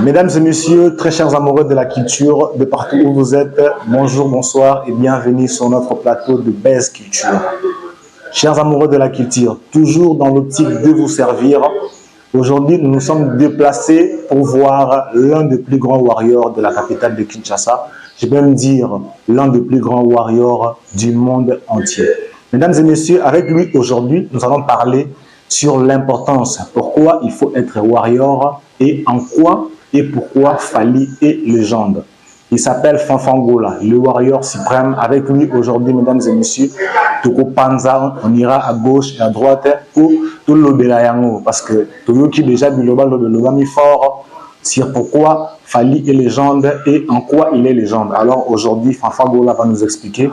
Mesdames et messieurs, très chers amoureux de la culture, de partout où vous êtes, bonjour, bonsoir et bienvenue sur notre plateau de Base Culture. Chers amoureux de la culture, toujours dans l'optique de vous servir, aujourd'hui nous nous sommes déplacés pour voir l'un des plus grands warriors de la capitale de Kinshasa. Je peux même dire l'un des plus grands warriors du monde entier. Mesdames et messieurs, avec lui aujourd'hui, nous allons parler sur l'importance, pourquoi il faut être warrior et en quoi et pourquoi Fally est légende. Il s'appelle Fanfangola, le warrior suprême. Avec lui aujourd'hui, mesdames et messieurs, Toko Panza, on ira à gauche et à droite pour tout le Belayango. Parce que tout qui déjà dit le fort sur pourquoi Fally est légende et en quoi il est légende. Alors aujourd'hui, Fanfangola va nous expliquer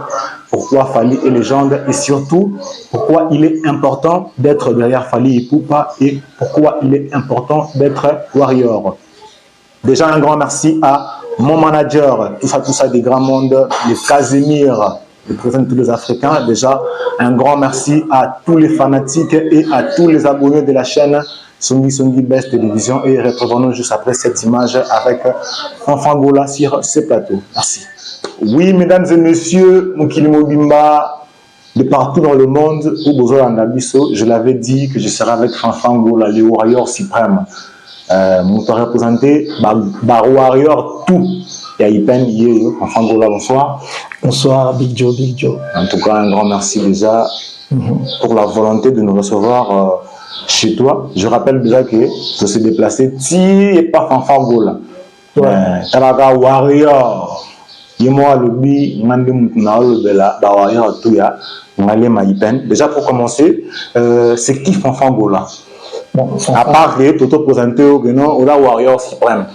pourquoi Fally est légende et surtout pourquoi il est important d'être derrière Fally Ipupa et pourquoi il est important d'être warrior. Déjà un grand merci à mon manager, tout ça des grands mondes, les Casimir, le président de tous les Africains. Déjà un grand merci à tous les fanatiques et à tous les abonnés de la chaîne Songi Best Télévision. Et retrouvons-nous juste après cette image avec Fanfangola sur ce plateau. Merci. Oui, mesdames et messieurs, Mokili Mobimba, de partout dans le monde, où Bozo Andabiso, je l'avais dit que je serai avec Fanfangola, le warrior suprême. Nous avons représenté Warrior tout. Et Ipen, Fanfangola, bonsoir. Bonsoir, Big Joe, Big Joe. En tout cas, un grand merci déjà pour la volonté de nous recevoir chez toi. Je rappelle déjà que je suis déplacé, tu n'es pas Fanfangola. Tu es Warrior. Moi, déjà pour commencer, c'est qui Fanfangola? Bon, à part que tu te présentes au warrior suprême.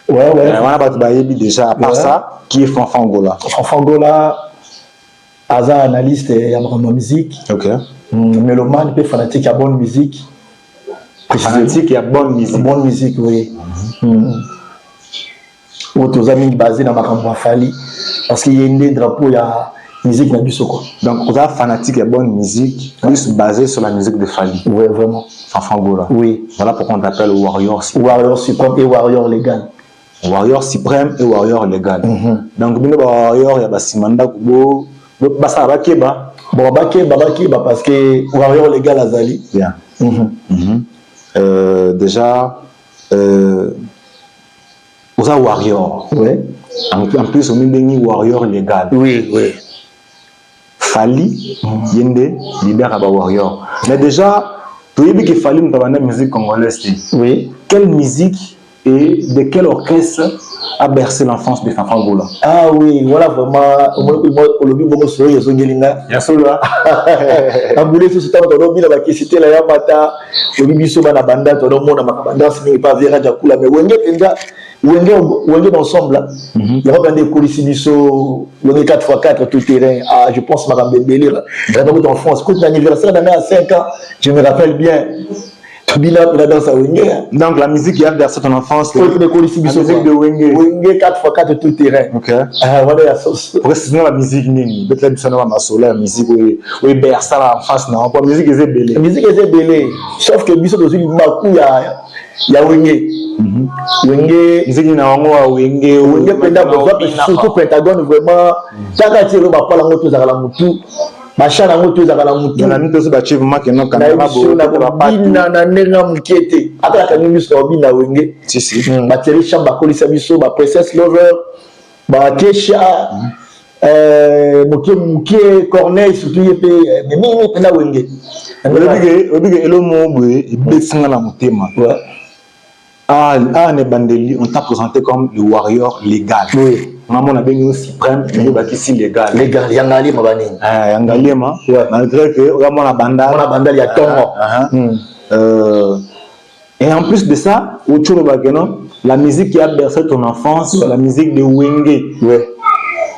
Ouais. On a déjà, à part ça, qui est Fanfangola? Fanfangola, Aza analyste et en musique. Ok. Mélomane, peu fanatique à bonne musique. Fanatique à bonne musique. Bonne musique, oui. Aux amis basés dans ma Fally parce qu'il y a des drapeaux, il y a musique dans du soko. Donc, vous êtes fanatique et bonne musique, plus basée sur la musique de Fally. Oui, vraiment. Fanfangola. Oui. Voilà pourquoi on t'appelle Warrior Suprême. Warrior Suprême et Warrior Légal. Warrior Suprême et Warrior Légal. Donc, il y a Warrior, il y a Simanda Kubo, Bassa Bakeba. Bon, Bakeba parce que Warrior Légal a Zali. Bien. Déjà, vous êtes Warrior. Oui. En plus, on est Warrior Légal. Oui. Fally, Yende, libère à Warrior. Mais déjà, tu as dit que Fally nous a musique congolaise. Oui. Quelle musique et de quel orchestre a bercé l'enfance de Fanfangola? Ah oui, voilà vraiment. On l'a vu beaucoup sur les Zongelinga. Bien sûr, là. On voulait tout ce temps, on a mis la question, la Yamata, on a mis sur la banda, on a mis la banda, ce n'est pas Vera Jakula, mais Wenge ensemble, il y a des colisibiso, on est 4x4 tout terrain, je pense Madame Bembélé, dans France, quand l'anniversaire d'un à 5 ans, je me rappelle bien. Donc la musique qui a bercé ton enfance, la musique de Wenge. Wenge 4x4 tout terrain. Ok. Voilà la sauce. Précisément la musique nini. Peut-être que ça n'a pas la musique où berce l'enfance non. La musique est belle. La musique est belle. Sauf que biso dozi maku ya Wenge. Wenge. Musique na wango Wenge. Wenge penda surtout Pentagone vraiment. Taka tiro ba pala ngoto za la mutu. Bachana ngoto za la mutu. Na nito se achievement que non kamera bo na nenga mukete. Ata kanini biso obina Wenge. Si. Bateri chamba kolisa biso ba Princess Lover. Ba Kesha. Muke Corneille surtout yepe mais mimi penda Wenge. Obige elomo boye ibetsinga na mutema. Ouais. Ne Bandeli, on t'a présenté comme le warrior légal. Oui. Maman a bien suprême, mais il est légal. Légal, Yangali Mabani. Yangali, malgré que on a banda. On a banda, il y a Tongo. Et en plus de ça, la musique qui a bercé ton enfance, la musique de Wenge. Oui.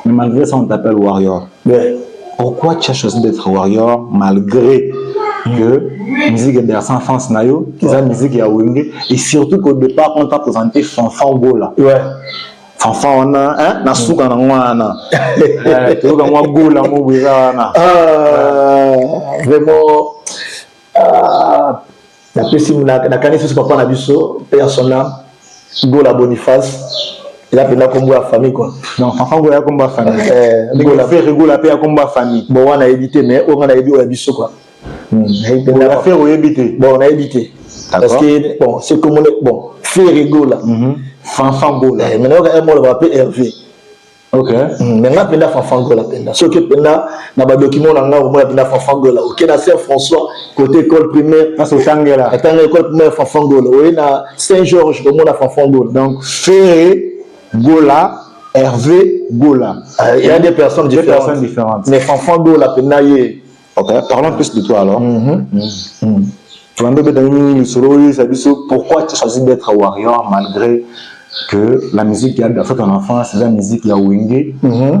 Mais malgré ça, on t'appelle warrior. Oui. Pourquoi tu as choisi d'être warrior malgré que la musique est bercée en France, la musique est à Wenge, et surtout qu'au départ, on t'a présenté Fanfangola. Ouais. Fanfan, on a un souka na mwana. Tu vois comment gola mo bizarre. Vraiment. La personne na kanisi ce papa na biso, père son âme. Gola Boniface. Il a pris comme la famille quoi. Non, Fanfan Gola comme la famille. Gola fait rigoler comme la famille. Bon, on a évité, mais on a évité, on a dit ça quoi. On a fait éviter. Bon, on a évité. Parce que, bon, c'est comme on est, bon, fait rigoler. Fanfan Gola. Maintenant, on va appeler Hervé. Ok. Maintenant, on a Fanfan Gola. Ce que maintenant, dans le document, on a Fanfan Gola. Ok, on a Saint-François, côté école primaire. C'est au Tangela. Attends, l'école primaire, Fanfan Gola. Oui, on a Saint-Georges, on a Fanfan Gola. Donc, Ferré, Gola, Hervé, Gola. Il y a des personnes différentes. Mais Fanfan Gola, ok, parlons plus de toi alors. Pourquoi tu as choisi d'être warrior malgré que la musique qui a fait ton enfance, c'est la musique qui a wingé,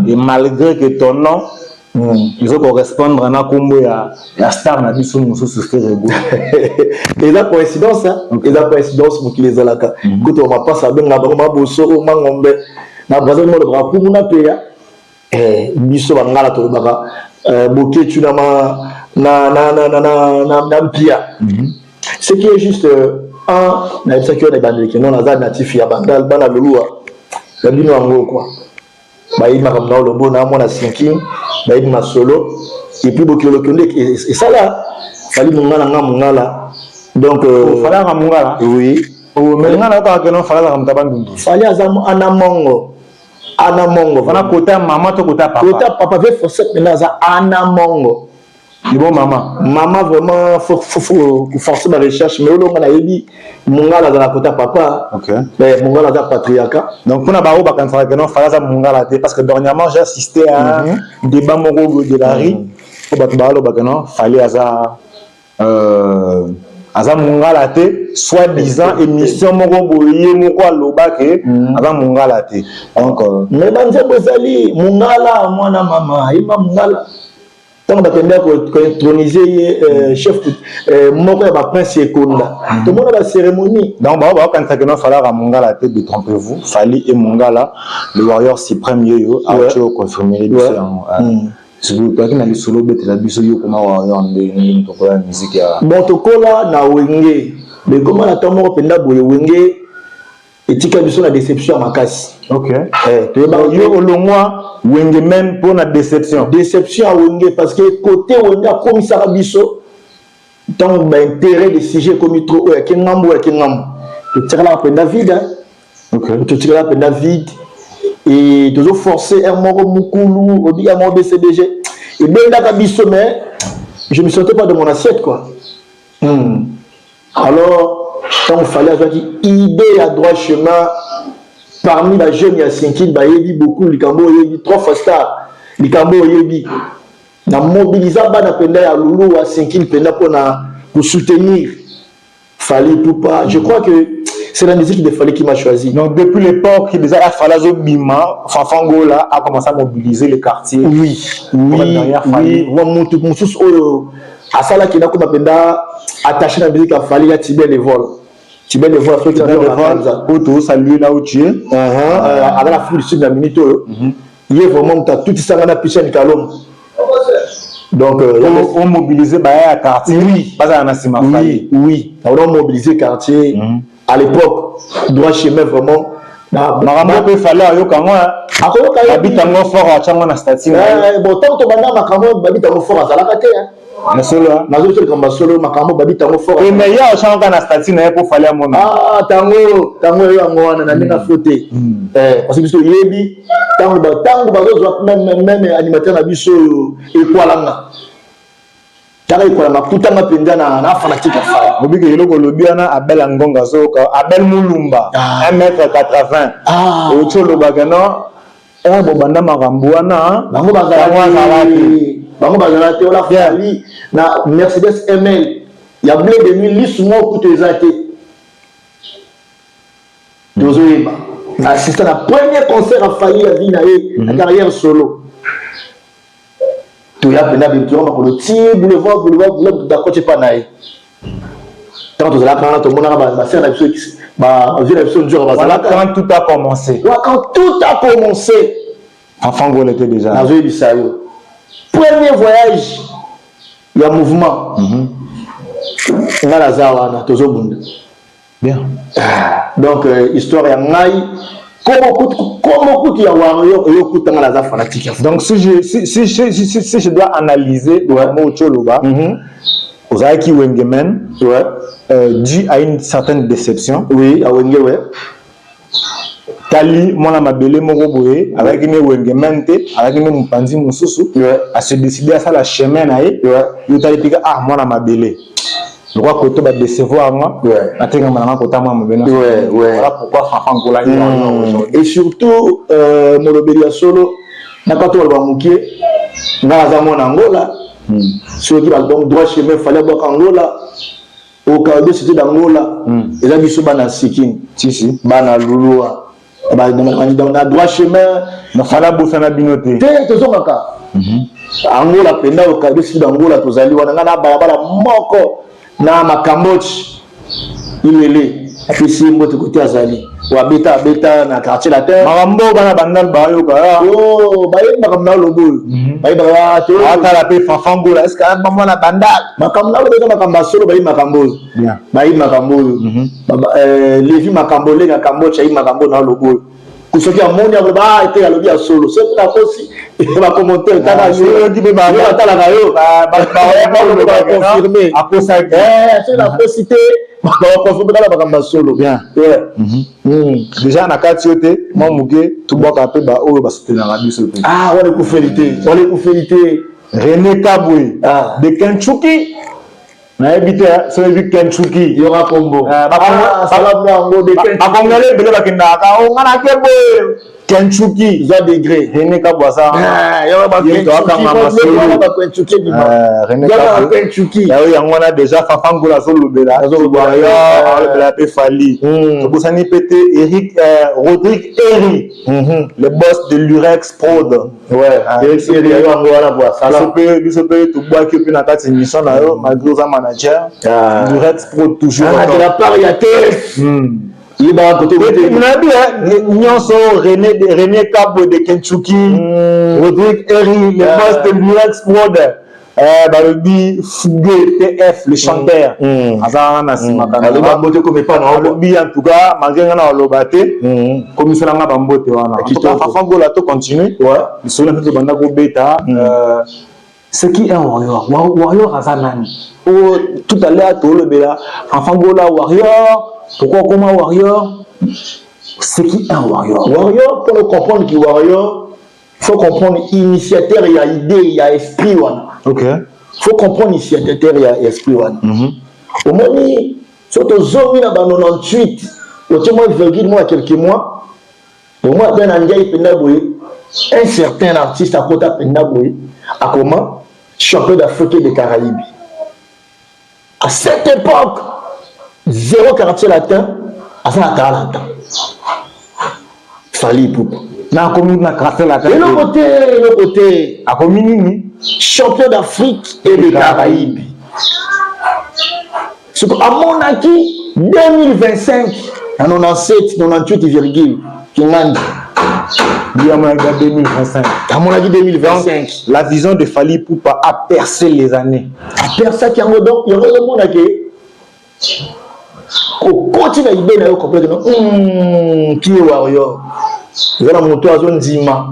et malgré que ton nom, il faut correspondre à un combo à star na biso muso sur Ferrego. Et la coïncidence, hein? Et la coïncidence pour qui les a là. Quand on va passer à ben la bamba bosso au mangombe, na bazin mo le bras pour mon apéa. Biso bangala to baka. Boké tu na pia. Ce qui est juste un, na ça qui on est bandé qui non azad natif ya bandal bana lolua. La bino ngo quoi. Bah il m'a ramené le bon na mon sinking, bah il m'a solo et puis boké le konde et ça là, fallait mongala. Donc fallait mongala. Oui. Mais ngala ka que non fallait la mtabandundu. Fallait azam anamongo. Anamongo. Fana kota maman to kota papa. Kota papa veut forcer maintenant za anamongo. C'est bon maman. Maman vraiment faut forcer ma recherche mais on a dit mongala dans la kota papa. OK. Mais mongala dans patriarcat. Donc pour na ba ba quand que non fallait za mongala parce que dernièrement j'ai assisté à un débat mongo de la rue pour ba que non fallait aza mongala te soi-disant émission moko boye moko aloba ke aza mongala te donc mais banze bozali mongala mwana mama ima mongala tant bakenda ko introniser chef moko ya ba prince ekonda tout monde la cérémonie donc ba quand ça que non fallait mongala te détrompez-vous fallait et mongala le warrior suprême yo a confirmé les c'est pour toi qui n'a pas solo bête la biso yo comment warrior de tokola musique ya bon tokola na wenge mais comment la tomo penda boye wenge etika biso na déception makasi. OK. Yo olongwa wenge même pour na déception à wenge parce que côté wenge a comme ça biso tant ba intérêt des sujets comme trop ke ngambo to tira la penda vide. OK. To tira la penda vide et toujours forcer un moro mukulu obi a mon BCDG et bien là biso mais je me sentais pas de mon assiette quoi. Alors quand il fallait avoir dit idée à droit chemin parmi la jeune il y a 5 il bah il dit beaucoup le cambo il dit 3 fois star le cambo il dit na mobiliser bana penda ya lulu à 5 il penda pour soutenir fallait tout pas je crois que c'est la musique qu'il fallait qu'il m'a choisi. Donc depuis l'époque, déjà Falazo Bima, Fanfan Gola a commencé à mobiliser les quartiers. Oui. Moi mon sous à ça là qui n'a comme appenda attaché la musique à Fali à Tibet les vols. Tibet les vols, faut Tibet les vols. Auto salut là où tu es. Avec la foule du sud de la minute. Il est vraiment tout ça on a piché une calome. Donc on mobilisait à quartier. Oui. Pas à Nassima Fali. Oui. On a mobilisé quartier. À l'époque, droit chemin vraiment. Makambo peut fallait à Yokamwa. Habitango fort à Changona Stating. Bon, tant que Banda Makambo, Babitango fort à Zalakate. Mais solo. Nazo sur comme solo Makambo, Babitango fort. Mais il y a Changona Stating pour fallait à mon. Ah, tango yango na ndinga fauté. Parce que biso yebi tango bazo même animateur na biso et quoi là. Il y a un penza na fanatique à faire. Vous voyez que le Abel Angonga Abel Moulumba 1m80. Au Tcholo Bagano, un Bobanda Marambuana, Bango Bazalate, on a fait na Mercedes ML. Il y a blé de mille souvent pour tes athées. Dozoeba. Assistant à premier concert à failli la vie na carrière solo. Tu as pena bintu on le tirer boulevard d'accord c'est pas naï quand tu as là tout le monde a faire la chose bah on vient de jour quand tout a commencé quand tout a commencé Fanfan Gola était déjà dans le Bisayo premier voyage il y a mouvement on a la zawana tozo bunda Bien. Donc histoire ya ngai comment kuti ya warrior et okuta nga la fanatique. Donc si je dois analyser vraiment au Choloba, Ozaki Wengemen, dû à une certaine déception. Oui, à Wenge, ouais. Kali, moi, ma belle Moroboé, avec une Wengemen, avec une Mpanzi Moussousou, à se décider à ça la chemin, il t'a dit, ah, moi, ma belle. Je crois que tu vas décevoir moi. Voilà pourquoi Fafan Gola. Et surtout, Molobeli Solo, n'a pas tout le monde qui est dans Angola. Ceux qui ont donc droit chemin, il fallait voir Angola. Au cas où c'était d'Angola, ils ont dit que c'est Sikin. Si. Bana Lulua. Dans la droit chemin, il fallait bosser la binoté. Angola, pendant au cas où c'était d'Angola, tous allés, on a un moko. Na makambochi ilele apesi mbote côté azali wa beta na quartier la terre makambo bana bandal bayo ka baye makamna lobo baye ba to ata la pe fafangola est-ce que maman na bandal makamna lobo makamba solo baye makambo bien baye makambo levi makambo le makambochi ayi makambo na lobo kusoki amoni ya ba ete alobi ya solo c'est la kosi ba commenter tala yo di be ba tala ga yo ba confirmer après ça c'est la possibilité ba confirmer la bakamba solo bien déjà na katiote moi muke tuboka pe ba oyo ba soutenir la biso ah on est ku félité René Kabwe de Kentucky na éviter ce vu Kentucky yora combo Congolais bele bakenda ka o ngana kebo Kentucky za degré René Kabwe ça yora ba Kentucky René Kabwe ya ngona déjà Fafangola so lobela la pe fali to bosani pété Eric Rodrigue Eri le boss de l'Urex Prod Eric Eri yo ngona boa sala biso pe to boa ki pe na kati mission na yo malgré za manager l'Urex Prod toujours de la part ya TF il va à côté de nyonso René Kabwe de Kentucky Rodrigue Eri le boss de l'Urex Prod Balobi Fougué TF le chanteur azana na simakana aloba mbote comme pas na alobi en tout cas malgré ngana olobate comme cela nga bambote wana Fafangola to continue bisolo nto banda ko beta ce qui est un warrior azanani tout à l'heure to lobela Fafangola warrior pourquoi comment warrior ce qui est un warrior pour le comprendre qui warrior faut comprendre initiateur il y a idée il y a esprit wana OK faut comprendre initiateur il y a esprit wana au moins surtout zomi na ba 98 au moins virgule moi quelques mois au moins ben angai pendaboy un certain artiste à côté pendaboy à comment champion d'Afrique et des Caraïbes à cette époque 0 quartier latin à ça à latin Fally Ipupa na commune na quartier latin et le côté à commune champion d'Afrique et des Caraïbes. À mon acquis, 2025, à 97, 98 virgule, qui m'a dit. À mon avis 2025. À mon avis 2025. Donc, la vision de Fally Ipupa a percé les années. A percé qui a donc il y a le monde qui au continue à y aller complètement. Qui est warrior? Il y a la moto à zone Zima.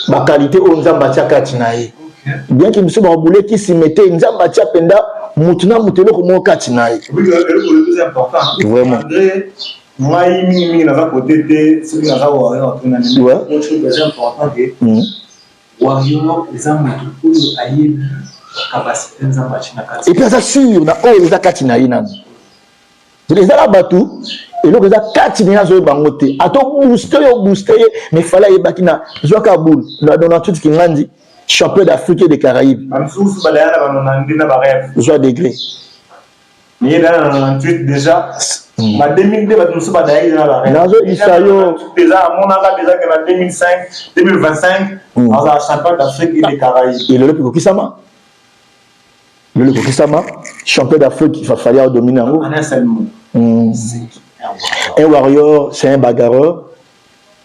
Ma qualité au Nzamba Tchakatinae. Bien qu'il me soit boulé qui s'y mettait Nzamba Tchapenda, Moutuna Moutelo comme mon Katinae. Oui, le plus important. Vraiment. Moi, il y a un côté, c'est qu'il y a un warrior. Un truc très important que warrior, les hommes qui ont capacité Nzamba Tchakatinae. Et puis, ça sûr, na oh les Katinae nan. Les Arabatou. Et donc, il y a 4 ans bangote. Ato booster, mais fallait y bakina. Joa Kaboul, dans tout ce qui m'a dit, champion d'Afrique et des Caraïbes. Joa Degré. Il y a 98 déjà. En 2002, nous sommes d'ailleurs dans la région. Déjà, mon âge déjà que en 2005, 2025, on a champion d'Afrique et des Caraïbes. Et le Kokisama. Le Kokisama, champion d'Afrique, il va falloir dominer en haut. En un seul mot. Un warrior, c'est un bagarreur.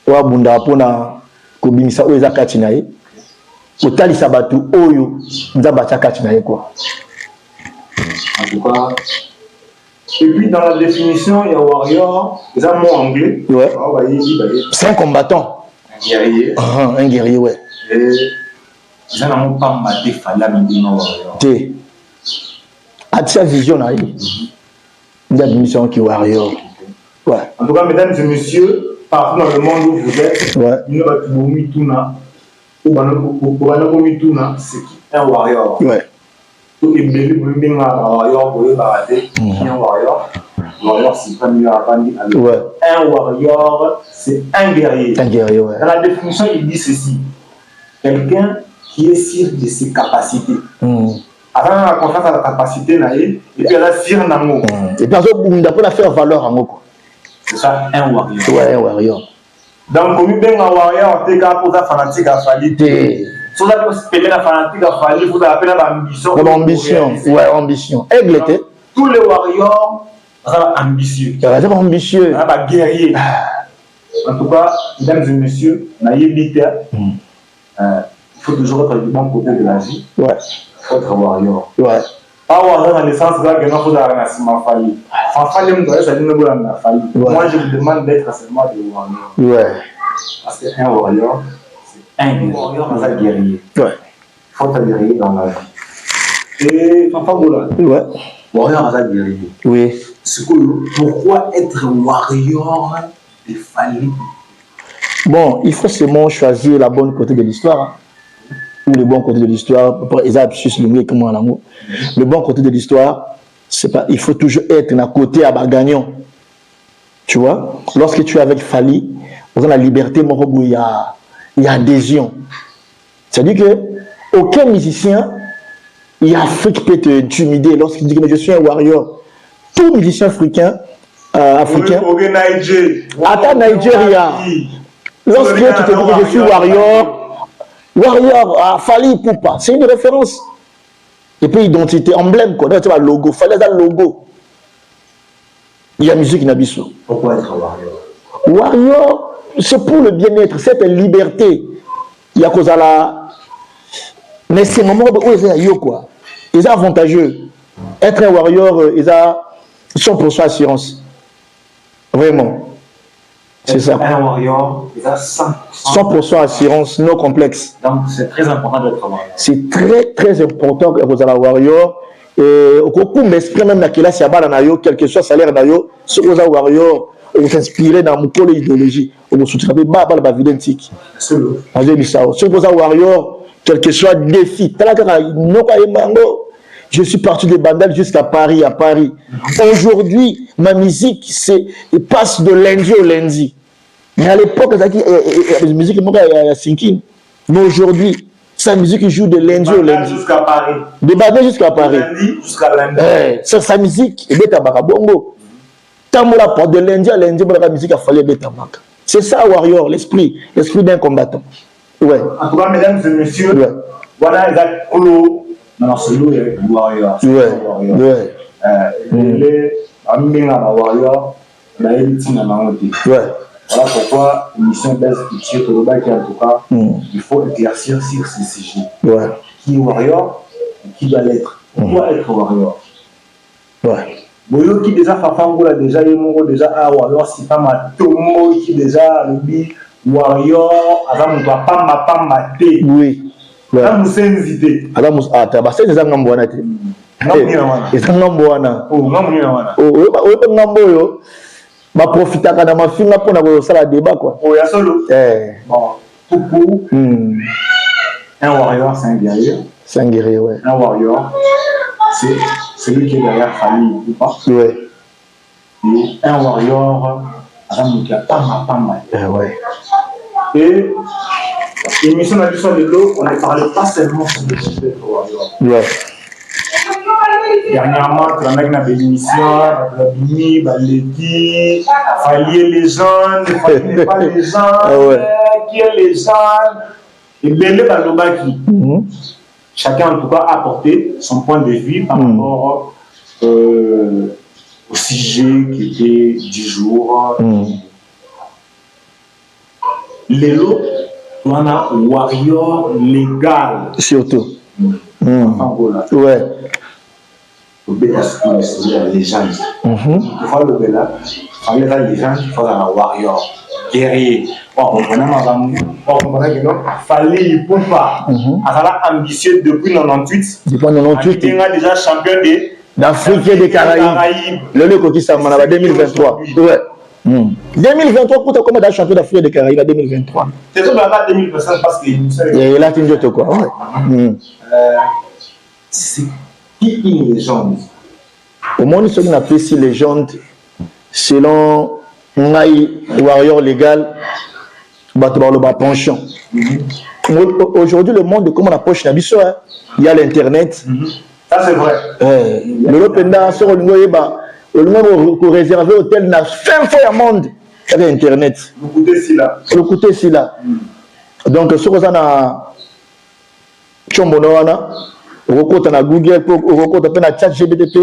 Ou un bunda pona kobimisa oyo zakati na ye. Otalisa batu oyo nzamba zakati na ye quoi. En tout cas, Et puis dans la définition, il y a warrior, c'est un mot anglais. Ouais. C'est un combattant. Un guerrier. Un guerrier, ouais. Et ils n'ont pas maté Fali Amingi warrior. Tu as vision là. Il y a une mission qui est warrior. Ouais. En tout cas, mesdames et messieurs, partout dans le monde où vous êtes, il n'y a pas de Mituna. Ou Mituna, c'est un warrior. Ouais. Tout est bien, warrior, pour un warrior. Warrior, c'est pas mieux à ouais. Un warrior, c'est un guerrier. Un guerrier, ouais. Dans la définition, il dit ceci. Quelqu'un qui est sûr de ses capacités. Avant, on a confiance à la capacité, et puis elle a sûr dans le mot. Et puis, on a faire valeur en mot. C'est ça, un warrior. Ouais, un warrior. Donc, comme il y a un warrior, tu as un fanatique à Fali. Si vous avez un fanatique à Fali, vous avez l'ambition. L'ambition, ouais, ambition. Aigle, tous les warriors sont ambitieux. Ils sont ambitieux. Ils sont guerriers. En tout cas, mesdames et messieurs, il faut toujours être du bon côté de la vie. Ouais. Il faut être warrior. Ouais. Pas warrior dans le sens que il faut avoir Fali. Moi, je me demande d'être seulement des warriors. Ouais. Parce qu'un warrior, c'est un guerrier. Ouais. Il faut être guerrier dans la vie. Et Papa Gola. Ouais. Warrior, c'est un guerrier. Oui. Pourquoi être warrior de Fali? Bon, il faut seulement choisir la bonne côté de l'histoire. Ou le bon côté de l'histoire. Le bon côté de l'histoire, c'est pas. Il faut toujours être d'un côté à gagnant. Tu vois, lorsque tu es avec Fali, dans la liberté, il y a adhésion. C'est-à-dire que aucun musicien, il y a Afrique peut te intimider lorsqu'il dit que je suis un warrior. Tout musicien africain, attends Nigeria. Lorsque tu te dis que je suis warrior, Fali Poupa, c'est une référence. Et puis identité, emblème, quoi. Tu vois, logo, Fali a un logo. Il y a musique Nabiso. Pourquoi être warrior? Warrior, c'est pour le bien-être, cette liberté. Il y a cause à la. Mais c'est un moment où ils sont quoi. Ils sont avantageux. Être un warrior, ils ont 100% assurance. Vraiment. C'est ça. Un warrior, il a 100% assurance, non complexe. Donc c'est très important d'être warrior. C'est très très important que vous allez warrior. Et au coup, m'esprit même dans la classe, quel que soit le salaire, si vous avez warrior, vous s'inspirez dans mon pôle idéologie, vous soutiendrez la vie identique. Si vous avez warrior, quel que soit le défi, je suis parti de Bandal jusqu'à Paris, Aujourd'hui, ma musique passe de lundi au lundi. Mais à l'époque, la musique est sinking. Mais aujourd'hui, sa musique joue de lundi au lundi. Jusqu'à Paris. De Bandal jusqu'à Paris. De lundi jusqu'à lundi. Sa musique est bête à Barabongo. Tant que de lundi à lundi, la musique a fallu bête à Baka. C'est ça, warrior, l'esprit d'un combattant. Ouais. En tout cas, mesdames et messieurs, voilà, il y a non, c'est lui le warrior. Ouais. Warrior, voilà pourquoi l'émission Buzz Culture, en tout cas, il faut éclaircir sur ces sujets. Ouais. Qui est warrior et qui doit l'être. Pourquoi être warrior? Ouais. Boyo qui déjà Fafangola déjà Yemongo déjà warrior c'est pas ma tomo qui déjà le bi warrior avant on doit pas mater. Oui. Là nous sommes invités. Alors tabasé des ngambwana te. Ils ngambwana. Oh ngambwana wana. Oh ngamboyo. Ba profita kana mafinga pona ko sala débat quoi. Oh ya solo. Bon. Pour un warrior c'est un guerrier. C'est un guerrier ouais. Un warrior c'est celui qui est derrière Fali ou pas. Ouais. Et un warrior avant qui a pas mal. Ouais. Et l'émission de l'eau, on ne parlait pas seulement sur le sujet de warrior. Ouais. Dernièrement, tu as une émission, Bini, Baleki, Falier les jeunes, Falier pas les jeunes, qui est les jeunes, et Belé Balobaki. Chacun, en tout cas, a apporté son point de vue par rapport au sujet qui était du jour. Lélo, on a warrior légal. Surtout. Ouais. les légendes. Il faut le bella, il faut les légendes, il faut un warrior, guerrier. Bon, fallait il peut pas. Ambitieux depuis 98. Depuis 98. Il est déjà champion d'Afrique et des Caraïbes. Le Coquille Samana 2023. Ouais. 2023, pour comment d'être champion d'Afrique et des Caraïbes en 2023. C'est tout là 2025 parce qu'il y a là qui dit quoi. C'est qui une légende? Au monde, ce qu'on appelle si légende, selon Ngai Warrior légal, le penchant. Aujourd'hui, le monde, comme on approche Nabiso, il y a l'internet. Ça, c'est vrai. L'Europe est sur le monde réservé hôtel n'a fin fois au monde avec internet. Le côté si là. Donc, ce qu'on a Chombonoana, on a Google, on a ChatGPT,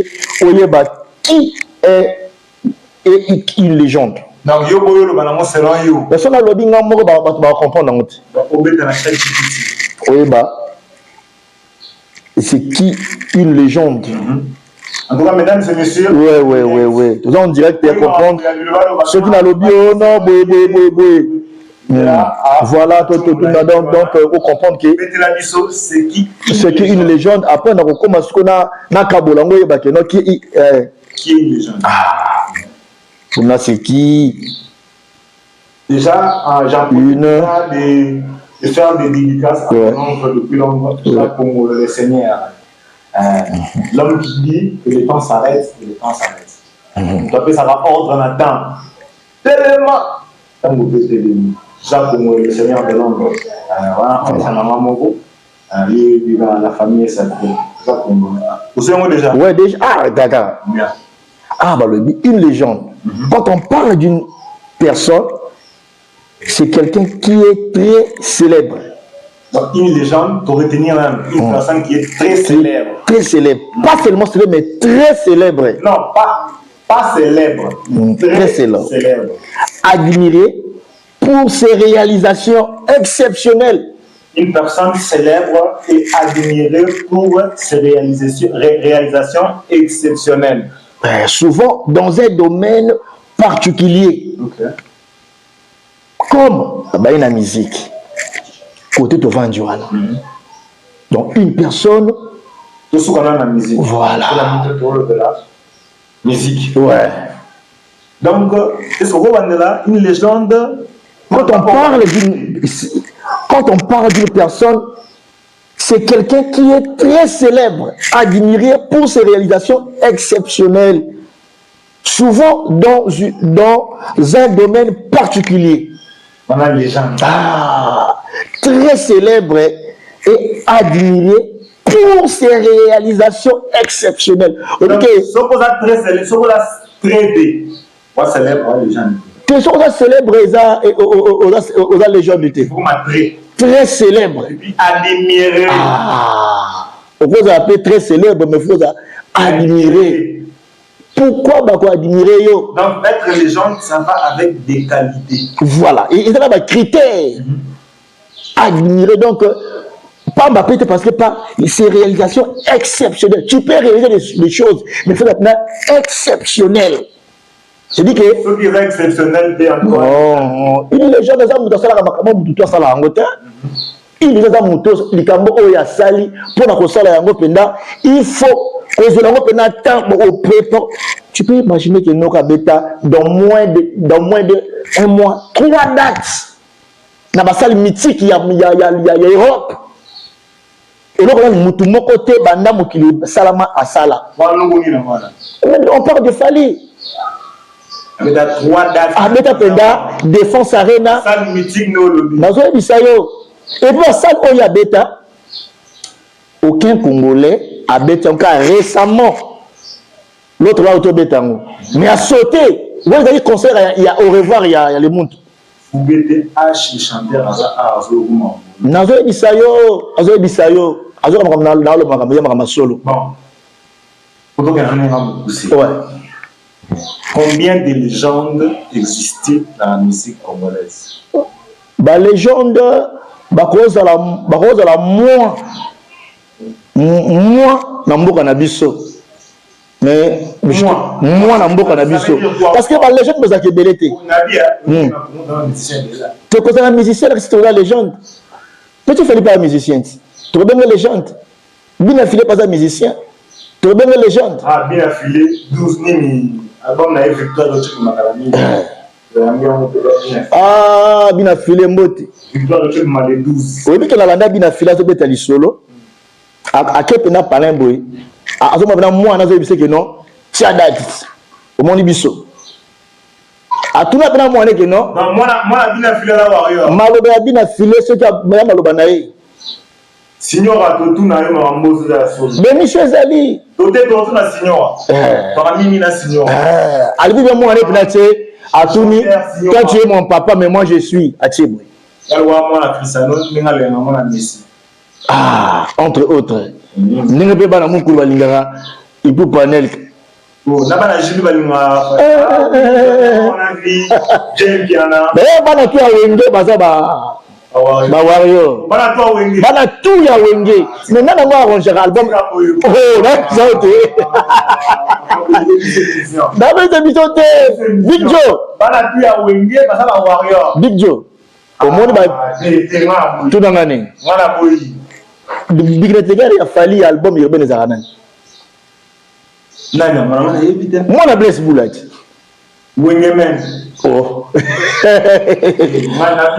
qui est une légende. Donc, yo boyo le banamo selon yo. Personne n'a lobby n'a pas comprendre. C'est qui une légende. En tout cas, mesdames et messieurs. Ouais. Tout ça, on dirait que tu vas comprendre. Ceux qui n'ont lobby, non, voilà, donc, vous comprendre que c'est qui une légende. Après, on a commencé à Kabolango, qui est une légende. Pour moi, c'est qui? Déjà, j'ai de faire des dédicaces à l'ombre depuis longtemps, comme le Seigneur. L'homme qui dit que le temps s'arrête, le temps s'arrête. Donc, ça va ordre en attente. Tellement. Quand vous faites le Seigneur de l'ombre, voilà, on est sa maman Mogo, il vit dans la famille et sa vie. Vous savez déjà? Ouais, déjà. Ah, d'accord. Une légende. Quand on parle d'une personne, c'est quelqu'un qui est très célèbre. Donc, une légende, pour retenir une personne qui est très célèbre. Très célèbre. Pas seulement célèbre, mais très célèbre. Non, pas célèbre. Très célèbre. Admiré pour ses réalisations exceptionnelles. Une personne célèbre et admirée pour ses réalisations exceptionnelles. Souvent dans un domaine particulier. Comme la musique. Côté de Vanduana. Donc une personne. Tout ce qu'on a dans la musique. Voilà. De la musique. Ouais. Donc, est-ce qu'on va là une légende? Quand on parle d'une personne, c'est quelqu'un qui est très célèbre, admiré pour ses réalisations exceptionnelles. Souvent dans un domaine particulier. On a une légende. Très célèbre et admiré pour ses réalisations exceptionnelles. Donc, ce qu'on a très célèbre, ce qu'on a très bé, on célèbre la légende. Ce qu'on a célèbre, on a légende. Très célèbre. Et puis admiré. On peut appeler très célèbre, mais il faut admirer. Pourquoi admirer yo? Donc, être légende, ça va avec des qualités. Voilà. Et il y a des critères. Admirer, donc, pas Mbappé parce que pas ses réalisations exceptionnelles. Tu peux réaliser des choses, mais il faut être exceptionnel. Je dis que. Ce qui est exceptionnel, c'est encore. Une légende, il y a des motos, les cambo oya sali, pour la console yango penda, il faut que yango penda temps au prépare. Tu peux imaginer que nos bêta dans moins de un mois, 3 dates. Dans la salle mythique, il y a Europe. Et là, on a côté banda mokili salama à sala. On parle de Fali. Mais dans 3 dates. Abeta penda défense arena. Salle mythique no lobby. Nazo bisayo. Et puis, ça, il y a bêta. Aucun Congolais a bêta encore récemment. L'autre là, auto bêta. Mais à sauter. Vous avez concert, il y a au revoir, il y a les montres. Vous mettez H, le chanteur, à Azourouma. Nazo bisayo. Azourouma solo. Bon. Pour que je ouais. Combien de légendes existent dans la musique congolaise? La légende. Bakozala moi na mboka na biso Mais moi, na mboka na biso. Parce que les légende nous a kebelete. Tu es un musicien, c'est une légende. Mais tu fais pas un musicien. Tu es bien une légende. Bien affilé pas un musicien. Tu es bien une légende. Ah, bien affilé. 12 nini. Album na victoire de Tchèque Makalami. Ah, bien affilé mbote. Victoire de Tchèque Makalami 12. Oui, mais que la landa bien affilé, ça peut être solo. À quel point parler boy. À ce moment-là, moi, on a dit que non. Tia date. Au monde biso. À tout le monde, moi, que non. Moi, bien affilé là, warrior. Maloba bien affilé, ce qui a bien maloba naï. Signora, tout na yo mambozo de la sauce. Mais Michel Zali. Tout na signora. Parmi mina signora. Alibi bien moi, on est à Touni. Toi, tu es mon papa, mais moi, je suis à Tchéboué. Ah, entre autres. N'est pas dans mon cours Lingara, il peut panel. N'a pas la jibi balinga. On a vu James Piana. Mais bana tu a wenge baza ba warrior. Bana tout ya wenge. Mais nana moi arranger album. Oh, là ça été. D'abord c'est bisoté. Big Joe. Bana tout ya wenge baza ba warrior. Big Joe. Au monde ba tout dans l'année. Voilà boy. Big Retega il a fallu album il ben zaranan. Non, moi la blesse boulette. Wengemen. Oh.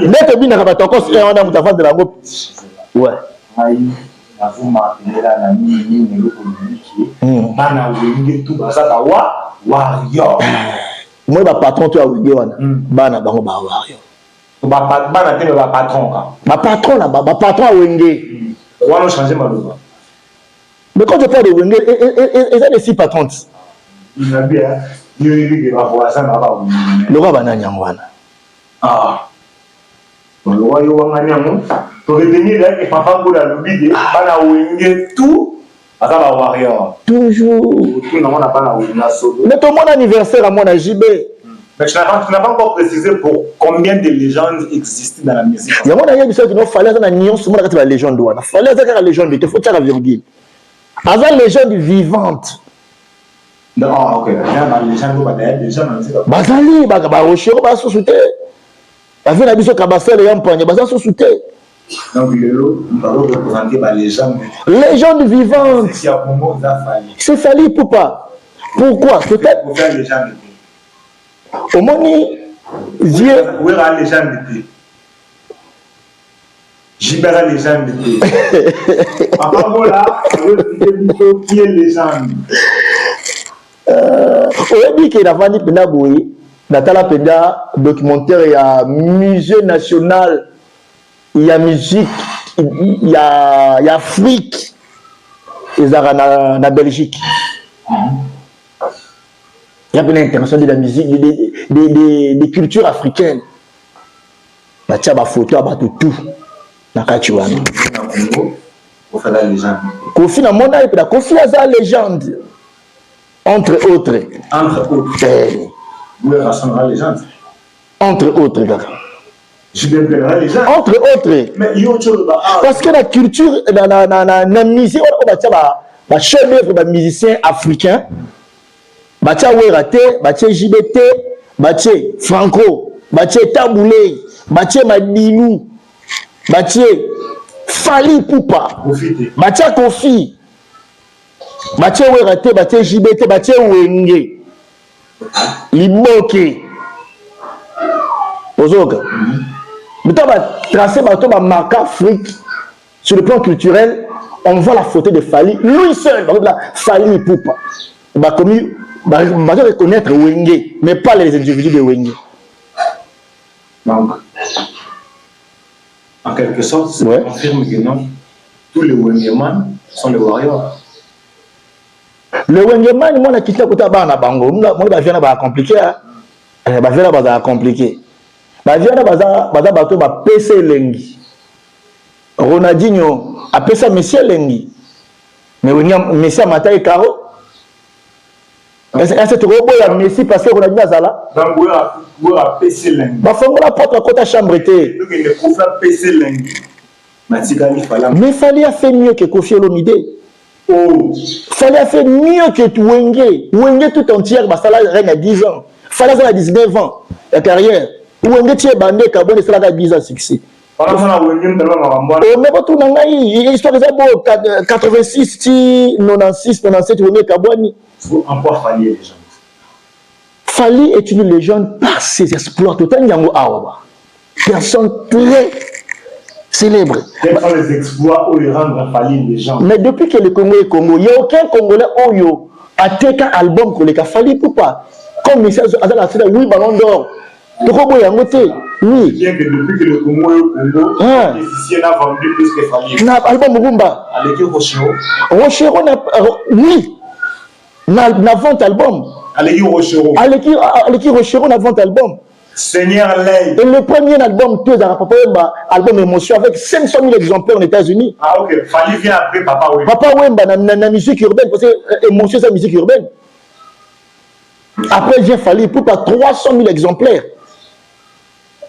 Net bien na batoko c'est on a mutafa de la go. Ouais. Aïe, la fuma là na ni ngelo communiquer. Bana wenge tout baza ba warrior. Moi ba patron tu a wenge wana. Bana bango ba warrior. Bana te ba patron ka. Ba patron là ba patron a wenge. On va changer malheureusement. Mais quand je parle de Wenger, et ça les six patrons. Il a bien, il y a voisin là-bas. Le roi Banani Angwana. Ah. Le roi Yowanganiamo, pour retenir là, et papa pour la lobby, Bana Wenger tout, à la warrior. Toujours. Tout le monde n'a pas la Wenger. Mais ton mon anniversaire à mon JB. Mais tu n'as pas encore précisé pour combien de légendes existent dans la musique. Il y a mon ami qui nous fallait une nuance sur la légende. Il fallait la légende, il faut faire la virgule. Avant la légende vivante. Non, ok. La légende, Bazali, Barochero, Basosouté. Avec la biso Kabassel et Yampagne, Basosouté. Donc, nous allons représenter la légende. Légende vivante. C'est fallu pour pas. Pourquoi? Peut-être. Pour faire légende. Au moni, Dieu. Où est la légende? J'ibéra légende. Papa Bola, qui est légende? On dit qu'il a vendu Penda Boy, Natala Penda, documentaire, il y a musée national, il y a musique, il y a Afrique, il y a la Belgique. Il y a une international de la musique, des cultures africaines. Il y a des photos, tout. Pour faire la légende. Kofi na mona et Kofi a sa légende. Entre autres. Entre autres. Vous rassemblez la légende. Entre autres, gars. Je vais faire la légende. Entre autres. Mais il y a autre chose. Parce que la culture, la musique, on va chef-d'œuvre des musiciens africains. Batia Werate, Batia JBT, Batia Franco, Batia Taboulé, Batia Madilou, Batia Fali Poupa, Batia Kofi, Batia Werate, Batia JBT, Batia Wenge, Liboke. Ozoga. Mais tu vas tracer ma marque Afrique sur le plan culturel. On voit la photo de Fali, lui seul, Fali Poupa. Bah, comme on va reconnaître Wenge, mais pas les individus de Wenge. Donc, en quelque sorte, ça confirme que non, tous les Wengeman sont les warriors. Le Wengeman, moi, je quitté côté Bana Bango. Moi, je viens à compliqué. Je viens à compliqué. Je viens à bateau, PC Lengi. Ronaldinho a PC Monsieur Lengi. Mais Monsieur Mataï Karo. Est-ce que tu as Messi parce que Ronaldinho Azala? Donc, vous avez PC Lengi. Bah, faut la porte à côté chambre. Donc, il ne faut pas PC Lengi. Mais Fali a fait mieux que Kofi Olomide. Oh. Fallait a fait mieux que Wenge. Wenge tout entière, bah, ça l'a rien à 10 ans. Fallait ça à 19 ans, la carrière. Wenge tient bandé, Kabone, ça l'a 10 ans succès. Mais pas tout dans l'histoire des beau 86, 96, 97, Wenge Kabone. En quoi Fali est légende? Fali est une légende par ses exploits. Tout un yango awa. Personne très célèbre. Quels sont les exploits où il rend Fali une légende? Mais depuis que le Congo est Congo, il n'y a aucun Congolais Oyo a été un album que le Fali pour pas. Comme Michel Azal a fait, oui, ballon d'or. Oui. Bien que depuis que le Congo est au Congo, les musiciens n'ont vendu plus que Fali. Album Rumba. Avec Rochero. Rochero, oui. N'a vente album. Avec Rochero. Avec Rochero, n'a vente album. Seigneur Lay. Et le premier album, album Émotion, avec 500 000 exemplaires aux États-Unis. Ah, ok. Fali vient après Papa Wemba. Papa Wemba, dans la musique urbaine, parce que Émotion, c'est la musique urbaine. Après, vient Fali pour pas 300 000 exemplaires.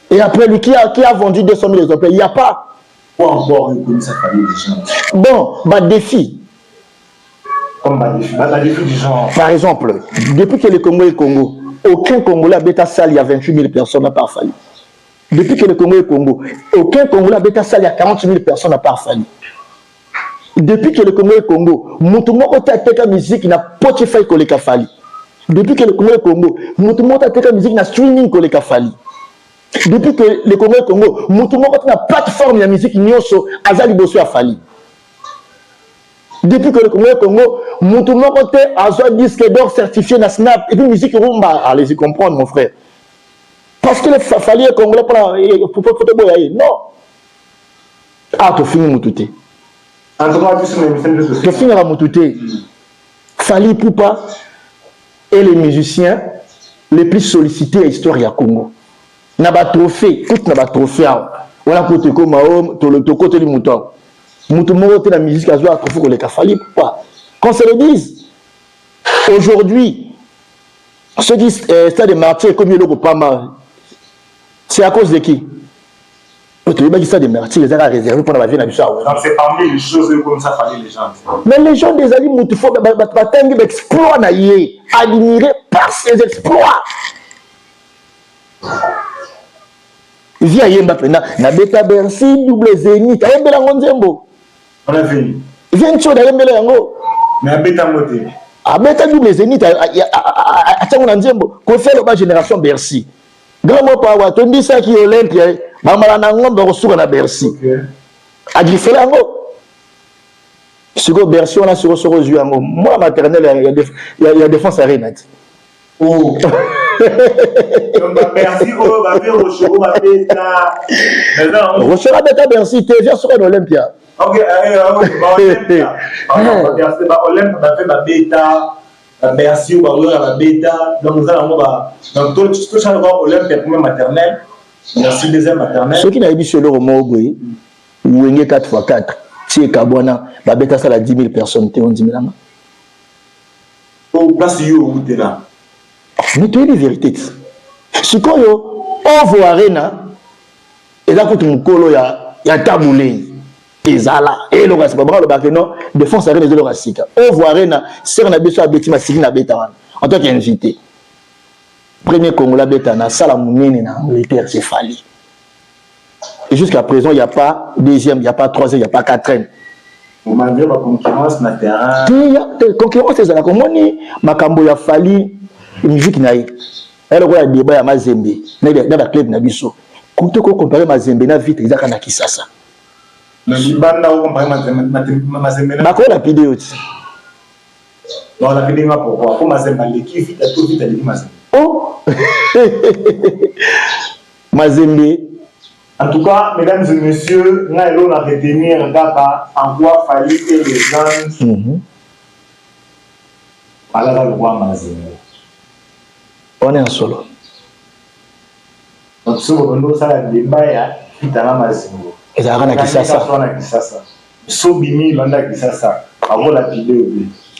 Et après, lui, qui a vendu 200 000 exemplaires? Il n'y a pas. Quoi encore reconnu sa famille des gens? Bon, défi. Comme défi du genre. Par exemple, depuis que le Congo est Congo, aucun Congolais à Beta Salle, il y a 28 000 personnes à part Fali. Depuis que le Congo est Congo, aucun Congolais à Beta Salle, il y a 40 000 personnes à part Fali. Depuis que le Congo est Congo, Moutoumou a musique n'a pas de faille que Fali. Depuis que le Congo est Congo, Moutoumou a musique n'a streaming que Fali. Depuis que le Congo est Congo, Moutoumou a une plateforme de musique Nyoso Azali Bosso a Fali. Depuis que le Congo est Congo, Moutoumou a un disque d'or certifié na Snap et puis musique rumba. Allez-y comprendre mon frère. Parce que le Fali est Congolais pour photo boyaye. Non. Ah, tu finis Moutouté. En tout cas, tu finis à Moutouté. Fali Poupa et les musiciens les plus sollicités à l'histoire du Congo. Na ba trophée, tout na ba trophée. On a côté comme le côté du mouton. Mouton moroté la musique a joué à trophée que les Fali pas. Qu'on se le dise. Aujourd'hui, ceux qui stade de martyrs comme il pas mal. C'est à cause de qui? Tu veux stade de martyrs, les a réservé pour la vie na biso. Donc c'est parmi les choses comme ça Fali les gens. Mais les gens des alliés Moutoufa batanga exploit na yé, admirés par ses exploits. Via Yemba Pena, na Beta Bercy, double Zénith, Ayembela Ngonzembo. On a vu. Viens de Ayembela Yango. Mais à Beta Moté. À Beta double Zénith, à Tchango Nzembo, qu'on fait la génération Bercy. Grand mot par wa, tondi ça qui est Olympia, Bamala Nangombe reçoit na Bercy. À Gifela Yango. Sur Bercy, on a sur aux yeux Yango. Moi, maternelle, il y a défense à Renat. Oh. Merci, oh, va faire Rochero, va Beta. Rochero, Beta, Bercy, tu viens sur l'Olympia. Ok, Olympia. Merci, Olympia, va faire Beta, Bercy, ou va Beta. Donc, nous allons voir. Donc, tout ça, on va Olympia, premier maternelle. Merci, deuxième maternelle. Ceux qui n'avaient pas sur le roman, oui, ou 4x4, si et Kabwana, va Beta, ça, la 10 000 personnes, tu es 10 000 ans. Oh, place, où tu es là? Mais tu es les vérités. Si quand on voit Arena, et là, quand on y a taboulé, et Zala, et le reste, le bac, non, défense Arena, les raciques. On voit Arena, c'est un abesso à Betty Massini, à Beta, en tant qu'invité. Premier Congolais Beta, na Salamounine, en Angleterre, c'est Fali. Et jusqu'à présent, il n'y a pas deuxième, il n'y a pas troisième, il n'y a pas quatrième. Vous m'avez la concurrence, na terrain. Concurrence, c'est ça. Comment on Makambo, il a fallu. Musique naïe. Elle a un débat à Mazembe. Dans la club Nabiso. Quand on compare Mazembe, na vite, ils ont un Kisasa. Mais je ne sais pas Mazembe. Bako la vidéo. Non, la vidéo, pourquoi? Pour Mazembe, l'équipe vite, tout vite, elle dit Mazembe. Oh! Mazembe. En tout cas, mesdames et messieurs, nous allons retenir en quoi Fali et les gens. Alors, le roi Mazembe. On est en solo. Donc, si vous avez un débat, il y a un Mazembe. Et ça a Kisasa. Sobimi, Landa Kisasa. Avant la vidéo.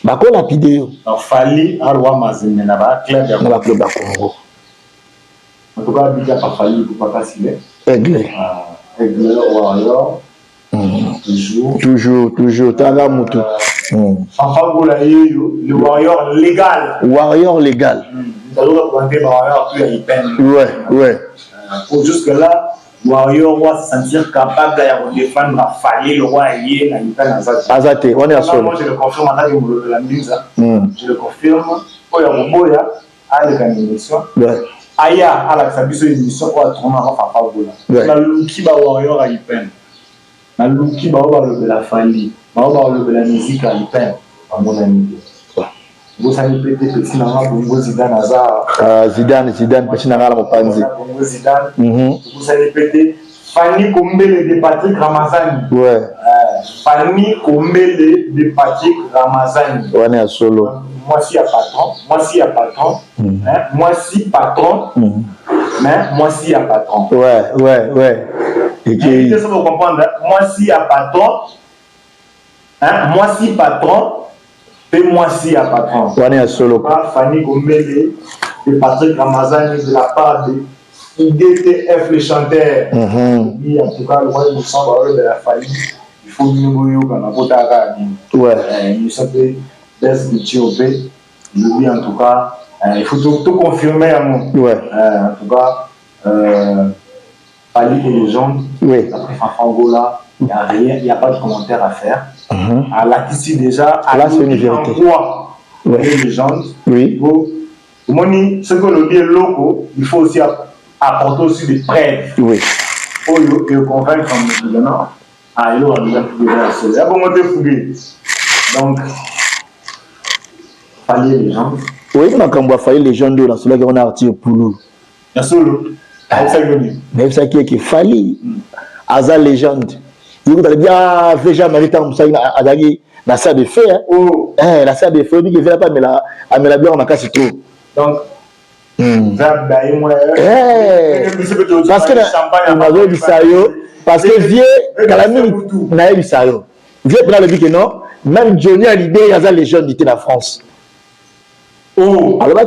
Bako la vidéo. Donc, Fali, un roi Mazembe, n'a pas clair. N'a pas club à Congo. En tout cas, il n'y a pas Fali pour pas passer. Aigle. Aigle, Warrior. Toujours. Tanga Moutou. Fanfagola, le warrior légal. Warrior légal. Nous allons représenter le warrior plus à Ipen. Ouais. Pour jusque-là, le warrior doit se sentir capable de défendre la faillite, le roi Aïe, à Ipen Azate, on est à solo. Moi, je le confirme en tant que la mise. Je le confirme. Pour Yaboboya, à l'émission. Aya, à la Sabiso, émission pour la tournée avant Fanfagola. La Luki ba warrior à Ipen. La Luki ba la faillite. Ba la musique à Ipen. À mon ami. Vous savez peut-être que si on a Bongo Zidane Hazard. Zidane, petit Nangala Mopanzi. Bongo Zidane. Vous savez peut-être Fanny Kombele de Patrick Ramazani. Ouais. Fanny Kombele de Patrick Ramazani. On est à solo. Moi si à patron. Moi si à patron. Moi si patron. Mais moi si à patron. Ouais. Et que ça vous comprendre. Moi si à patron. Moi si patron. Et moi si à patron. On est à solo. Fanny Kombele de Patrick Ramazani de la part de IDTF le chanteur. Oui, en tout cas, le roi nous semble de la famille. Il faut nous voir dans la Botara. Ouais. Nous sommes des Éthiopie. Lui, en tout cas, il faut tout confirmer à moi. Ouais. En tout cas, Fali et les gens. Oui. Après Fanfangola, il n'y a rien, il n'y a pas de commentaire à faire. À la ici déjà, à là, c'est une vérité. Les légendes. Oui. Ce que le bien loco, il faut aussi apporter aussi des preuves. Oui. Pour le convaincre comme nous disons. Ah, il a déjà fouillé la seule. Il a commencé fouiller. Donc, fallait les gens. Oui, mais quand on va faire les gens de la soleil, on a arrêté pour nous. Bien sûr, même ça qui est fallu. Asa légende. Il vous allez bien faire jamais temps ça à d'aller la salle de feu. La salle de feu, il ne veut pas mais la bière on a cassé trop. Donc parce que vieux Calamine n'a eu ça yo. Vieux pour le dit que non, même Johnny a l'idée il y a légende était la France. Alors là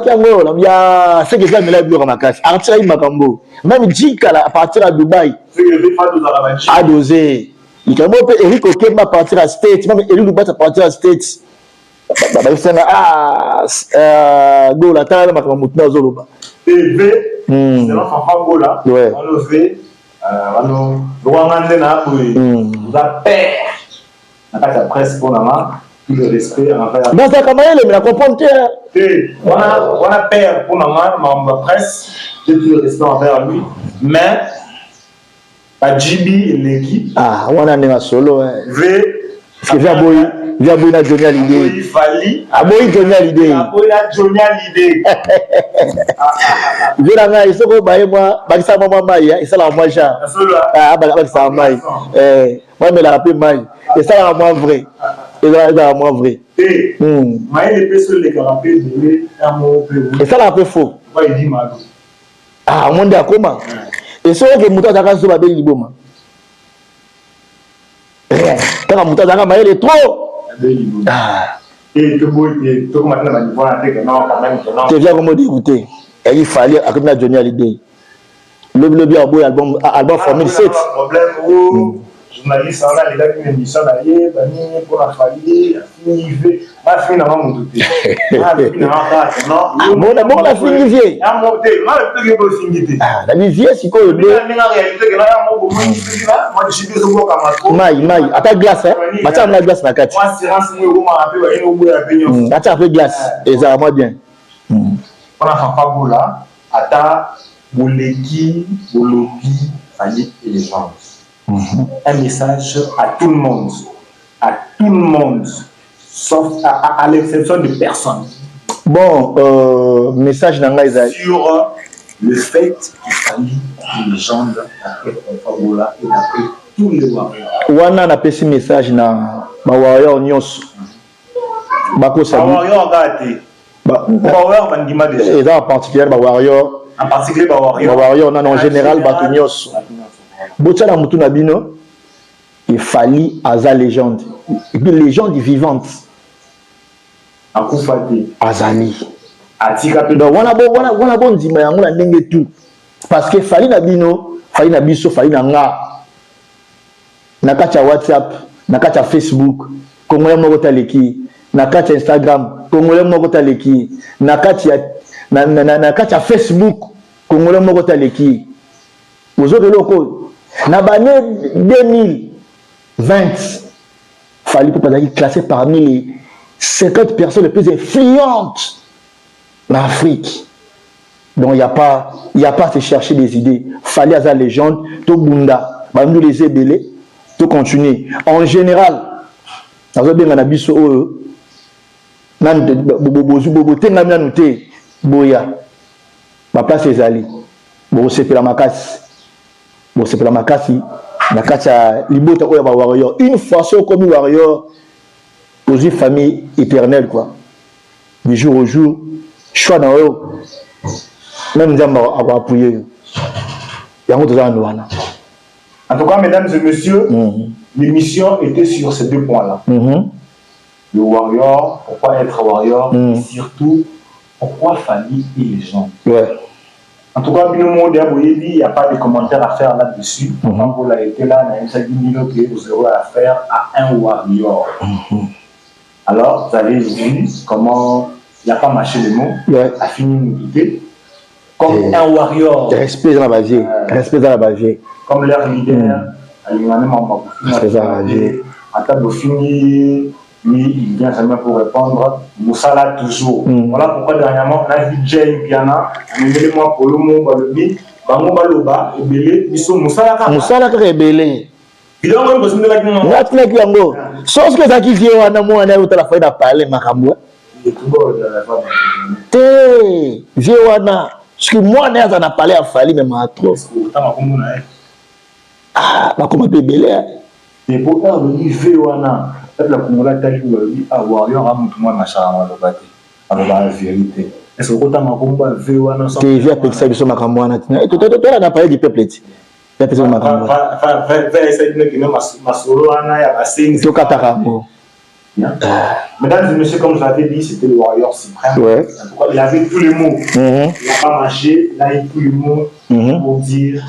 il y a ce que ça me l'a bu en casse. Artira Makambo. Même Jika à partir à Dubaï. A dosé. Il y a Eric Okemba partir à States, même Eric Lubat à partir à States. Go la taille ma comme mutna zoloba. TV, c'est la Fanfangola. Ouais. On le fait. On le na la paix. La presse pour la tout le respect envers. Dans ta caméra, mais la comprendre. On a paix pour la presse, tout le respect envers lui. Mais à Jibi et l'équipe. Ah, on a un solo. Parce que via Boy na Johnny l'idée. Il fallait. Ah Boy Johnny l'idée. Boy na Johnny l'idée. Je l'ai dit, il faut moi, ça maman maï, et ça la moi ja. Ah bah ça maï. Moi me la rappelle maï. Et ça la moi vrai. Et ça la moi vrai. Maï les personnes les carapés de l'amour. Et ça la peu faux. Il dit mal. Ah mon Dieu comment? Et ça que muta daka so ba beli liboma. Quand muta daka maï est trop. Ah. Et tout maintenant la niveau là que non quand même non. Tu viens comment dégoûter. Et il fallait accompagner Johnny Hallyday. Le bien beau album Formule 7. Problème où journaliste en a les gars qui m'émission d'ailleurs pour la famille arrivé ma fille n'a pas monté. Ah bon la fille vieille. Ah monté, moi le plus que fingité. Ah la vieille c'est quoi le la réalité que là moi je suis désolé comme ça. Maï à ta glace hein. Macha la glace na kati. Moi c'est renseigné au moment après il au bout à peignon. Acha un peu glace et ça va moi bien. On a Fanfagola, Ata, Boleki, Bolobi, Fali et les gens. Un message à tout le monde. À tout le monde. Sauf à l'exception de personne. Bon, message dans la sur le fait qu'il fallait que les gens après Fanfagola et après tous les warriors. Wana na pesi message na ba warrior nyos. Bako sabi. Ba warrior gâté. Warrior bandima déjà. Et en particulier ba warrior. En particulier ba warrior. Ba warrior na en général bato nyos. Botsa na mutu na bino. Il fallait Aza légende. Et puis légende vivante. Akufati. Azali. Atika pe. Donc wana bon ndima yango na ndenge tout. Parce que fallait na bino, fallait na biso, fallait na nga. Na kacha WhatsApp, na kacha Facebook. Congolais moko taleki na kati ya Instagram Congolais moko taleki na kati ya Facebook Congolais moko taleki ozobe loko na bane 2020 Fally Ipupa est classé parmi les 50 personnes les plus influentes en Afrique. Donc il n'y a pas à se chercher des idées. Fally Aza légende, tout bunda, nous les ébélés, tout continuer. En général, dans le bien biso boya, ma place est allée. Bon c'est la makasi, na kacha libota oya ba warrior. Une fois comme warrior, aux une famille éternelle quoi. Du jour au jour, choix dans eux. Même Nzamba a appuyé. En tout cas, mesdames et messieurs, l'émission était sur ces deux points-là. Le warrior, pourquoi être warrior, et surtout, pourquoi Fally et les gens. Ouais. En tout cas, il n'y a pas de commentaires à faire là-dessus. Quand vous l'avez été là, il y a une vous aurez à faire à un warrior. Alors, vous avez vu comment il n'y a pas marché le mot, a fini de nous douter. Comme un warrior. Respect dans la base. Respect dans la base. Comme leur leader, il a même en table fini, lui, il vient jamais pour répondre. Moussala toujours. Voilà pourquoi dernièrement, on a vu Jay Piana, amenez-moi pour le mot, le bit, Bango Baloba, Ebele, ils sont Moussala. Moussala Rebele. Il a même besoin de la gueule. Sauf que ça qui vient à Namo, on a eu la fois de parler, Makambo. Zéwana. Parce que moi, on a parlé à Fally, mais m'a trop. Ah, comment tu es belé? Et pour eux, le niveau, on a. La Congola telle que lui a warrior a montré moi machin à la bataille avec la vérité. Est-ce que quand on combat véwana sans tu viens avec ça sur ma campagne tu on a parlé du peuple là. Tu as ma campagne. Faire essayer de mettre ma solo ana ya basing. Tu kataka. Mesdames et messieurs, comme je l'avais dit, c'était le warrior suprême. Ouais. Il avait tous les mots. Il n'a pas marché, il a eu tous les mots pour dire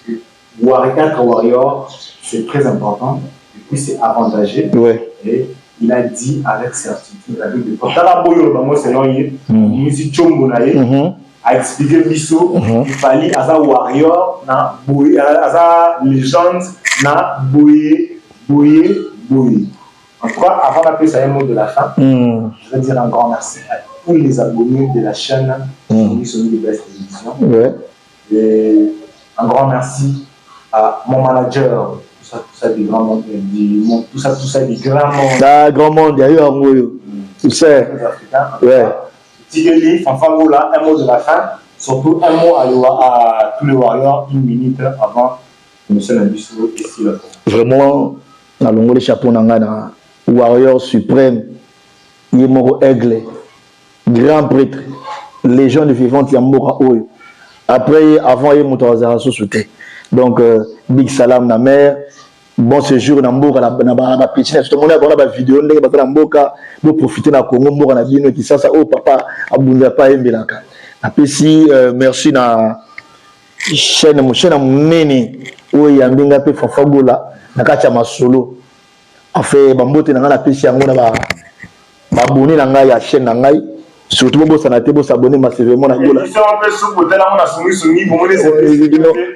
que être warrior, c'est très important. Et puis c'est avantageux. Ouais. Et il a dit avec certitude, avec des preuves. A expliqué Bisso, il fallait à warrior, na légende, na boye. En tout cas, avant d'appeler ça un mot de la fin, je veux dire un grand merci à tous les abonnés de la chaîne qui sont de Best Télévision. Et un grand merci à mon manager. Tout ça du grand monde, tout ça du grand monde. Ah, grand monde, il y a eu un mot. Tu sais. Ouais. Tigeli, Fanfangola, un mot de la fin. Surtout un mot à tous les warriors, 1 minute avant que M. Nabiso ici là. Vraiment, dans le chapeau Nangana, warrior suprême, Yemoro Aigle, grand prêtre, légende vivante Yamora Oyo. Après, avant, il y a Moutouazara Sousouté. Donc, big salam na mère. Bon séjour na mboka na pitchine tout le monde a ba vidéo ndenge ba mboka bo profiter na Congo mboka na bino ki sasa oh papa abunda pa embelaka apesi merci na chaîne munene o yambinga pe fafagola na kacha masolo afa bambote na ngana pesi yango na ba abonné na ngai ya chaîne na ngai surtout bo sanate bo s'abonner massivement na gola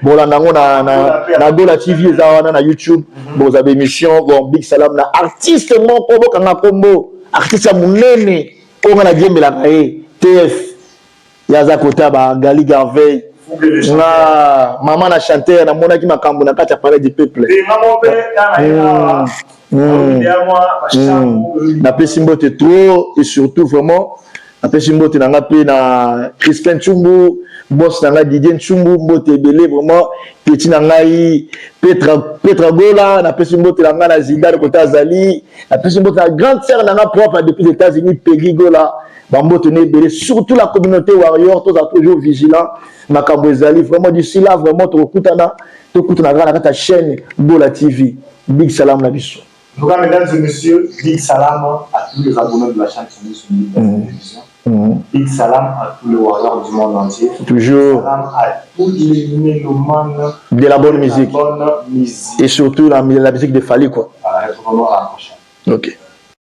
bon nango na gola TV ezawana na YouTube bon za émission bon big salam na artiste moko bo kanga kombo artiste munene o ngana diembela kae TF yaza kota ba Gali Garvey na maman na chanteur na mona ki makambo na kati ya parler du peuple na pesi mbote trop et surtout vraiment après Simbote nanga pe na Crispin Chumbu boss nanga Didier Chumbu mbote belé vraiment petit nanga Petra Gola na pe Simbote nanga na Zidane kota Azali na pe Simbote la grande sœur nanga propre depuis les États-Unis Peggy Gola bambote ne belé surtout la communauté warrior tous a toujours vigilant makambo ezali vraiment d'ici là vraiment to kutana na ta chaîne Gola TV big salam na biso. En tout cas, mesdames et messieurs, big salam à tous les abonnés de la chaîne qui sont sur la télévision. Big salam à tous les warriors du monde entier. Toujours. Salam à tous les mélomanes de la bonne musique. Et surtout la musique de Fally quoi. Vraiment à la prochaine. Ok.